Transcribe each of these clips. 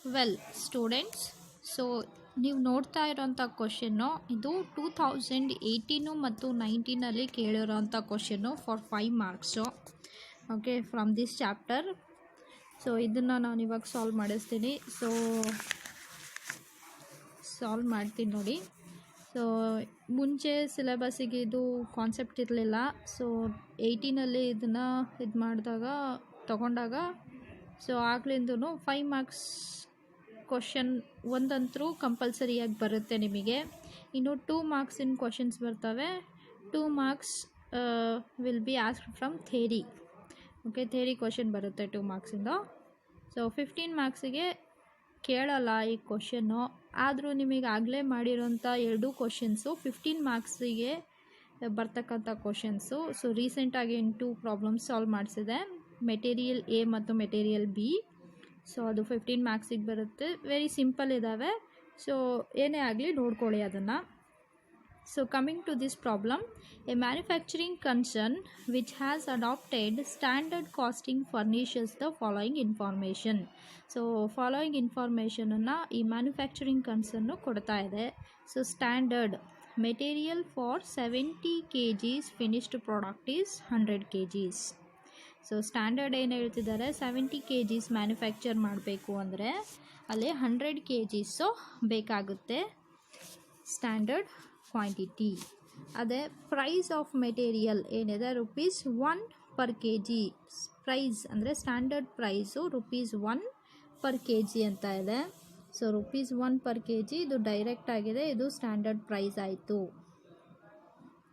Well students, so ನೀವು ನೋಡ್ತಾ ಇರೋಂಥ ಕ್ವಶನ್ನು ಇದು 2018 ಮತ್ತು 19 ಕೇಳಿರೋಂಥ question for 5 marks. Okay, from this chapter. So ಇದನ್ನು ನಾನು ಇವಾಗ ಸಾಲ್ವ್ ಮಾಡಿಸ್ತೀನಿ. ಸೊ ಸಾಲ್ವ್ ಮಾಡ್ತೀನಿ ನೋಡಿ. ಸೊ ಮುಂಚೆ ಸಿಲೆಬಸ್ಸಿಗೆ ಇದು ಕಾನ್ಸೆಪ್ಟ್ ಇರಲಿಲ್ಲ. ಸೊ 18 ಇದನ್ನು ತಗೊಂಡಾಗ ಸೊ ಆಗ್ಲಿಂದೂ 5 ಮಾರ್ಕ್ಸ್ ಕ್ವಶನ್ ಒಂದಂತರೂ ಕಂಪಲ್ಸರಿಯಾಗಿ ಬರುತ್ತೆ ನಿಮಗೆ. ಇನ್ನು 2 ಮಾರ್ಕ್ಸಿನ ಕ್ವಶನ್ಸ್ ಬರ್ತವೆ. 2 marks will be asked from theory. Okay, theory question ಬರುತ್ತೆ 2 ಮಾರ್ಕ್ಸಿಂದ. ಸೊ 15 ಮಾರ್ಕ್ಸಿಗೆ ಕೇಳಲ್ಲ ಈ ಕ್ವಶನ್ನು. ಆದರೂ ನಿಮಗೆ ಆಗಲೇ ಮಾಡಿರೋಂಥ 2 ಕ್ವಶನ್ಸು 15 ಮಾರ್ಕ್ಸಿಗೆ ಬರ್ತಕ್ಕಂಥ ಕ್ವಶನ್ಸು. ಸೊ ರೀಸೆಂಟಾಗಿ 2 ಪ್ರಾಬ್ಲಮ್ಸ್ ಸಾಲ್ವ್ ಮಾಡಿಸಿದೆ, ಮೆಟೀರಿಯಲ್ ಎ ಮತ್ತು ಮೆಟೀರಿಯಲ್ ಬಿ. ಸೊ ಅದು 15 ಮಾರ್ಕ್ಸಿಗೆ ಬರುತ್ತೆ. ವೆರಿ ಸಿಂಪಲ್ ಇದ್ದಾವೆ. ಸೊ ಏನೇ ಆಗಲಿ ನೋಡ್ಕೊಳ್ಳಿ ಅದನ್ನು. So coming to this problem, a manufacturing concern which has adopted standard costing furnishes the following information. So following ಇನ್ಫಾರ್ಮೇಷನನ್ನು ಈ ಮ್ಯಾನುಫ್ಯಾಕ್ಚರಿಂಗ್ ಕನ್ಸರ್ನು ಕೊಡ್ತಾ ಇದೆ. So standard material for 70 kgs finished product is 100 kgs. So standard ಏನು ಹೇಳ್ತಿದ್ದಾರೆ, 70 kgs manufacture ಮಾಡಬೇಕು ಅಂದರೆ ಅಲ್ಲಿ 100 kgs ಬೇಕಾಗುತ್ತೆ ಸ್ಟ್ಯಾಂಡರ್ಡ್ ಕ್ವಾಂಟಿಟಿ. ಅದೇ ಪ್ರೈಸ್ ಆಫ್ ಮೆಟೀರಿಯಲ್ ಏನಿದೆ ₹1 per kg. ಪ್ರೈಸ್ ಅಂದರೆ ಸ್ಟ್ಯಾಂಡರ್ಡ್ ಪ್ರೈಸು ₹1 per kg ಅಂತ ಇದೆ. ಸೊ ₹1 per kg ಇದು ಡೈರೆಕ್ಟ್ ಆಗಿದೆ, ಇದು ಸ್ಟ್ಯಾಂಡರ್ಡ್ ಪ್ರೈಸ್ ಆಯಿತು.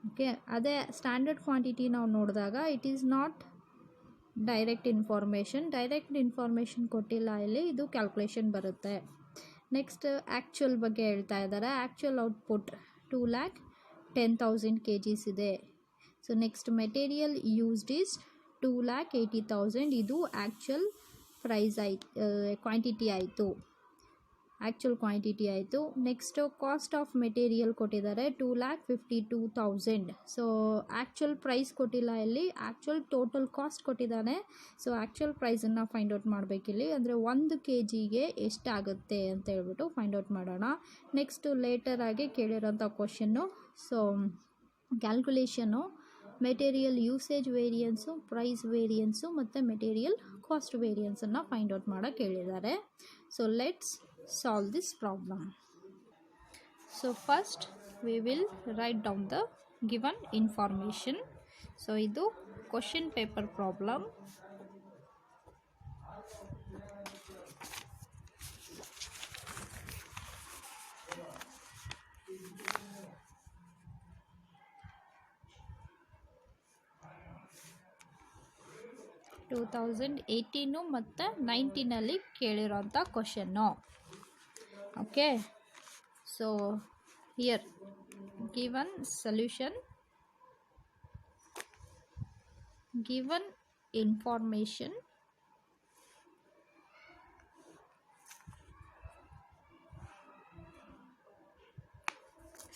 ಓಕೆ, ಅದೇ ಸ್ಟ್ಯಾಂಡರ್ಡ್ ಕ್ವಾಂಟಿಟಿ ನಾವು ನೋಡಿದಾಗ it is not direct information ಕೊಟ್ಟಿಲ್ಲ ಇಲ್ಲಿ, ಇದು ಕ್ಯಾಲ್ಕುಲೇಷನ್ ಬರುತ್ತೆ. ನೆಕ್ಸ್ಟ್ ಆ್ಯಕ್ಚುಯಲ್ ಬಗ್ಗೆ ಹೇಳ್ತಾ ಇದ್ದಾರೆ. ಆ್ಯಕ್ಚುಯಲ್ ಔಟ್ಪುಟ್ 2,10,000 kgs ಇದೆ. So next material used is 2,80,000. ಇದು ಆ್ಯಕ್ಚುಯಲ್ ಪ್ರೈಸ್ ಕ್ವಾಂಟಿಟಿ ಆಯಿತು. ನೆಕ್ಸ್ಟು ಕಾಸ್ಟ್ ಆಫ್ ಮೆಟೀರಿಯಲ್ ಕೊಟ್ಟಿದ್ದಾರೆ 2,52,000. ಸೊ ಆ್ಯಕ್ಚುಯಲ್ ಪ್ರೈಸ್ ಕೊಟ್ಟಿಲ್ಲ ಇಲ್ಲಿ, ಆ್ಯಕ್ಚುಯಲ್ ಟೋಟಲ್ ಕಾಸ್ಟ್ ಕೊಟ್ಟಿದ್ದಾನೆ. ಸೊ ಆ್ಯಕ್ಚುಯಲ್ ಪ್ರೈಸನ್ನು ಫೈಂಡ್ ಔಟ್ ಮಾಡಬೇಕಿಲ್ಲಿ. ಅಂದರೆ 1 kgಗೆ ಎಷ್ಟಾಗುತ್ತೆ ಅಂತ ಹೇಳ್ಬಿಟ್ಟು ಫೈಂಡ್ ಔಟ್ ಮಾಡೋಣ. ನೆಕ್ಸ್ಟು ಲೇಟರ್ ಆಗಿ ಕೇಳಿರೋಂಥ question. So calculation material usage variance, price variance ಮತ್ತು ಮೆಟೀರಿಯಲ್ ಕಾಸ್ಟ್ ವೇರಿಯನ್ಸನ್ನು ಫೈಂಡ್ ಔಟ್ ಮಾಡೋಕ್ಕೆ ಹೇಳಿದ್ದಾರೆ. So let's solve this problem. So first we will write down the given information. So idu question paper problem. To 2018 ಮತ್ತು 19 ಕೇಳಿರೋಂಥ question. Okay, so here given solution, given information,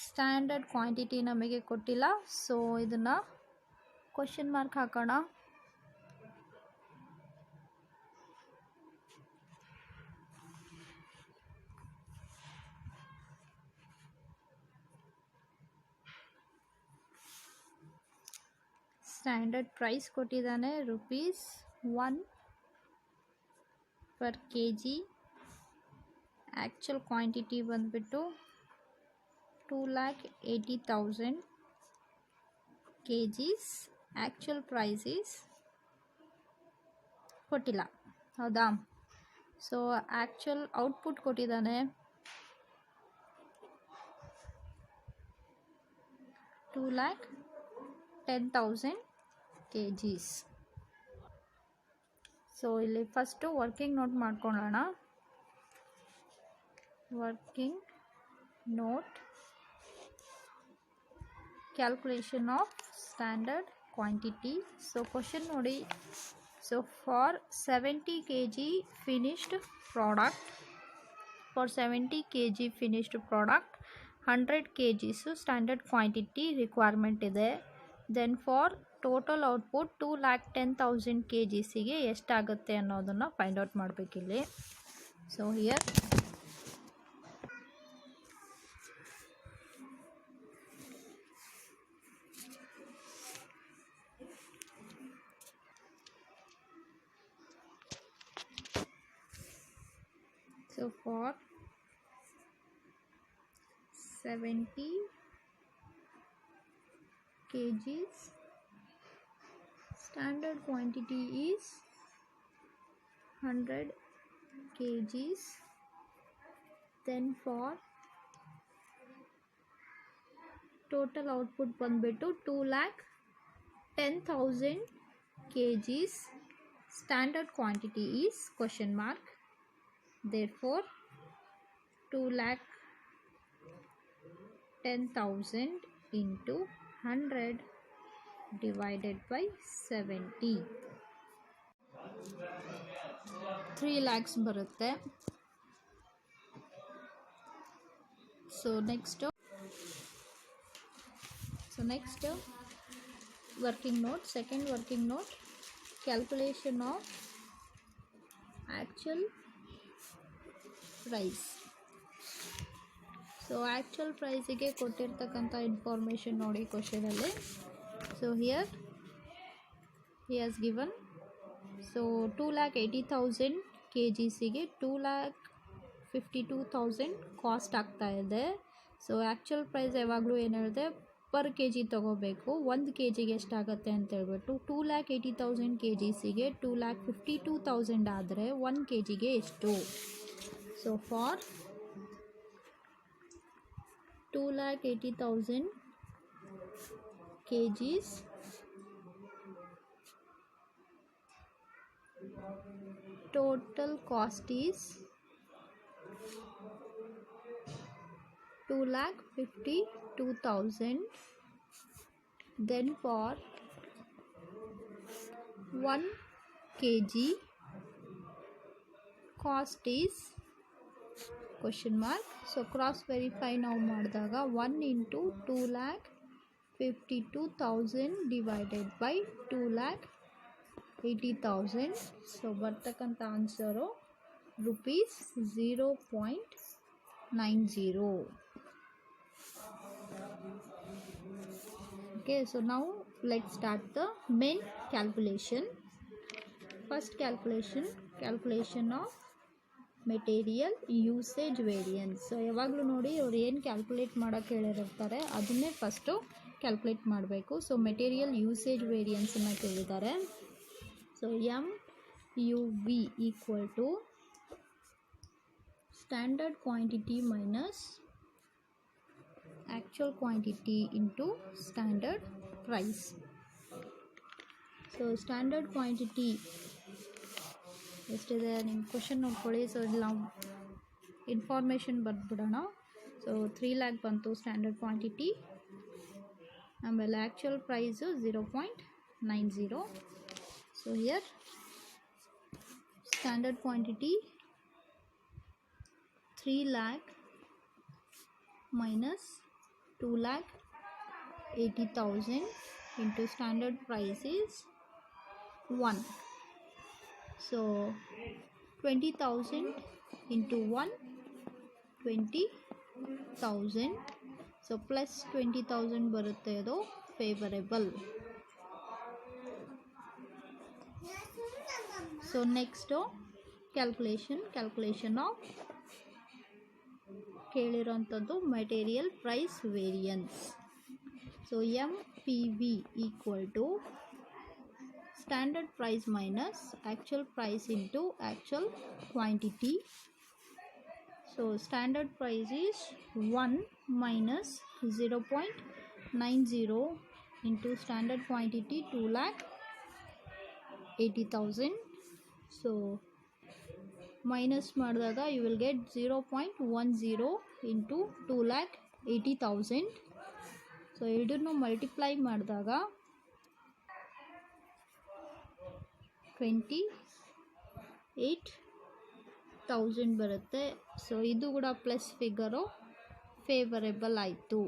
standard quantity ನಮಗೆ ಕೊಟ್ಟಿಲ್ಲ. So ಇದನ್ನು question mark ಹಾಕೋಣ. Standard price ಕೊಟ್ಟಿದ್ದಾನೆ ₹1 per kg. Actual quantity ಬಂದುಬಿಟ್ಟು 2,80,000 kgs. Actual price is ಕೊಟ್ಟಿಲ್ಲ, ಹೌದಾ? ಸೊ ಆ್ಯಕ್ಚುಯಲ್ ಔಟ್ಪುಟ್ ಕೊಟ್ಟಿದ್ದಾನೆ 2,10,000 kgs. ಸೊ ಇಲ್ಲಿ ಫಸ್ಟು ವರ್ಕಿಂಗ್ ನೋಟ್ ಮಾಡ್ಕೊಳ್ಳೋಣ. Working note, calculation of standard quantity. So question ನೋಡಿ. So for 70 kg finished product, 100 kgs standard quantity requirement ಇದೆ. Then for total output 2,10,000 kgsಗೆ ಎಷ್ಟಾಗುತ್ತೆ ಅನ್ನೋದನ್ನು ಫೈಂಡ್ ಔಟ್ ಮಾಡಬೇಕಿಲ್ಲಿ. So here for 70 kgs standard quantity is 100 kgs. Then for total output ಬಂದ್ಬಿಟ್ಟು 2,10,000 kgs standard quantity is question mark. Therefore 2,10,000 into 100 divided by 70 3 lakhs ಬರುತ್ತೆ. So next working note, second working note, calculation of actual price. So actual price ಗೆ ಕೊಟ್ಟಿರ್ತಕ್ಕಂಥ information ನೋಡಿ question ಅಲ್ಲಿ. So here he has given, so 2,80,000 kgs ಗೆ 2,52,000 cost ಆಗ್ತಾ ಇದೆ. So actual price ಯಾವಾಗಲೂ ಏನು ಹೇಳಿದೆ, ಪರ್ ಕೆ ಜಿ ತೊಗೋಬೇಕು. 1 ಕೆ ಜಿಗೆ ಎಷ್ಟಾಗುತ್ತೆ ಅಂತ ಹೇಳ್ಬಿಟ್ಟು 2,80,000 kgs 2,52,000 ಆದರೆ 1 ಕೆ ಜಿಗೆ ಎಷ್ಟು. So for 2,80,000 kgs total cost is 2,52,000. Then for 1 kg cost is question mark. So cross verify ನಾವು ಮಾಡಿದಾಗ 1 into 2,52,000 divided by 2,80,000. ಸೊ ಬರ್ತಕ್ಕಂಥ answer rupees 0.90. Okay, so now let's start the main calculation. First calculation of material usage variance. So ಯಾವಾಗಲೂ ನೋಡಿ ಅವ್ರು ಏನು calculate ಮಾಡೋಕ್ಕೆ ಹೇಳಿರ್ತಾರೆ ಅದನ್ನೇ ಫಸ್ಟು ಕ್ಯಾಲ್ಕುಲೇಟ್ ಮಾಡಬೇಕು. ಸೊ ಮೆಟೀರಿಯಲ್ ಯೂಸೇಜ್ ವೇರಿಯನ್ಸನ್ನು ಕೇಳಿದ್ದಾರೆ. So MUV equal to standard quantity minus actual quantity into standard price. So standard quantity ಎಷ್ಟಿದೆ ನಿಮ್ಮ ಕ್ವಶನ್ ನೋಡ್ಕೊಳ್ಳಿ. ಸೊ ಇಲ್ಲಿ ನಾವು ಇನ್ಫಾರ್ಮೇಷನ್ ಬರೆದ್ಬಿಡೋಣ. ಸೊ 3 lakh ಬಂತು ಸ್ಟ್ಯಾಂಡರ್ಡ್ ಕ್ವಾಂಟಿಟಿ, ಆಮೇಲೆ actual price 0.90. So here standard quantity 3 lakh minus 2,80,000 into standard price is 1. So 20,000 into 1, 20,000. So plus 20,000 ಬರುತ್ತೆ, ಅದು favourable. So next calculation of ಕೇಳಿರೋಂಥದ್ದು material price variance. So MPV equal to standard price minus actual price into actual quantity. So standard price is 1 minus 0.90 into standard quantity 2,80,000. So minus ಮಾಡಿದಾಗ you will get 0.10 into 2,80,000. So ಎರಡನ್ನೂ multiply ಮಾಡಿದಾಗ 28,000 ಬರುತ್ತೆ. So ಇದು ಕೂಡ plus figure favourable ಆಯಿತು.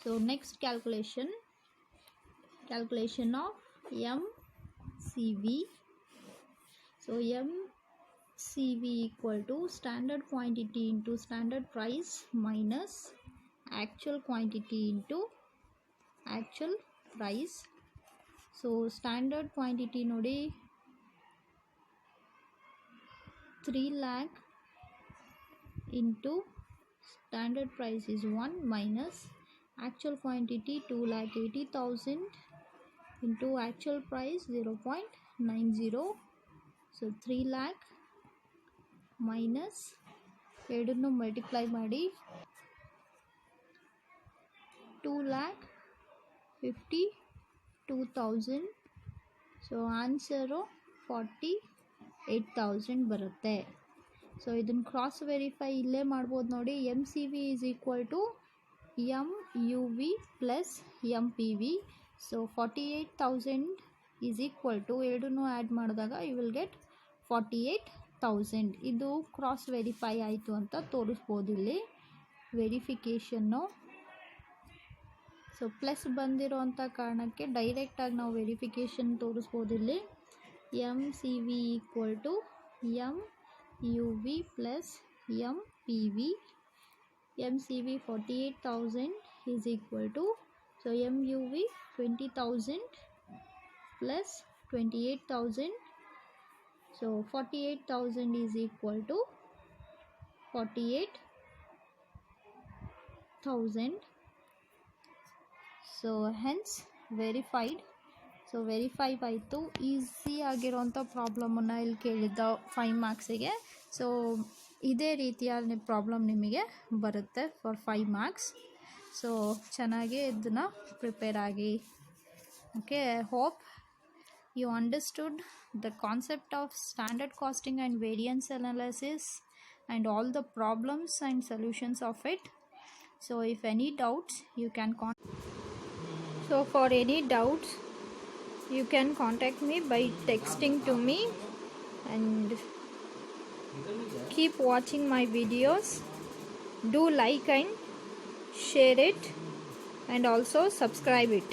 So next calculation of MCV. So CV equal to standard quantity into standard price minus actual quantity into actual price. So standard quantity ನೋಡಿ 3 lakh into standard price is 1 minus actual quantity 2,80,000 into actual price 0.90. So 3 lakh minus ಎರಡನ್ನು multiply ಮಾಡಿ 2,52,000. So answer 48,000 ಬರುತ್ತೆ. So ಇದನ್ನು cross verify ಇಲ್ಲೇ ಮಾಡ್ಬೋದು ನೋಡಿ. MCV is equal to MUV plus MPV. So 48,000 is equal to ಎರಡನ್ನೂ add ಮಾಡಿದಾಗ you will get 48,000. ಇದು ಕ್ರಾಸ್ ವೆರಿಫೈ ಆಯಿತು ಅಂತ ತೋರಿಸ್ಬೋದು ಇಲ್ಲಿ ವೆರಿಫಿಕೇಷನ್ನು. ಸೊ ಪ್ಲಸ್ ಬಂದಿರೋ ಅಂಥ ಕಾರಣಕ್ಕೆ ಡೈರೆಕ್ಟಾಗಿ ನಾವು ವೆರಿಫಿಕೇಷನ್ ತೋರಿಸ್ಬೋದು ಇಲ್ಲಿ. MCV equal to MUV plus MPV. MCV 48,000 is equal to, so MUV 20,000 plus 28,000. So 48,000 is equal to 48,000. So hence verified. So verify ಆಯಿತು. ಈಸಿ ಆಗಿರೋಂಥ ಪ್ರಾಬ್ಲಮನ್ನು ಇಲ್ಲಿ ಕೇಳಿದ್ದ 5 ಮಾರ್ಕ್ಸಿಗೆ. ಸೊ ಇದೇ ರೀತಿಯ ಪ್ರಾಬ್ಲಮ್ ನಿಮಗೆ ಬರುತ್ತೆ ಫಾರ್ 5 ಮಾರ್ಕ್ಸ್. ಸೊ ಚೆನ್ನಾಗಿ ಇದನ್ನು ಪ್ರಿಪೇರ್ ಆಗಿ. Okay, I hope you understood the concept of standard costing and variance analysis and all the problems and solutions of it. So if any doubts you can so for any doubts you can contact me by texting to me, and keep watching my videos. Do like and share it and also subscribe it.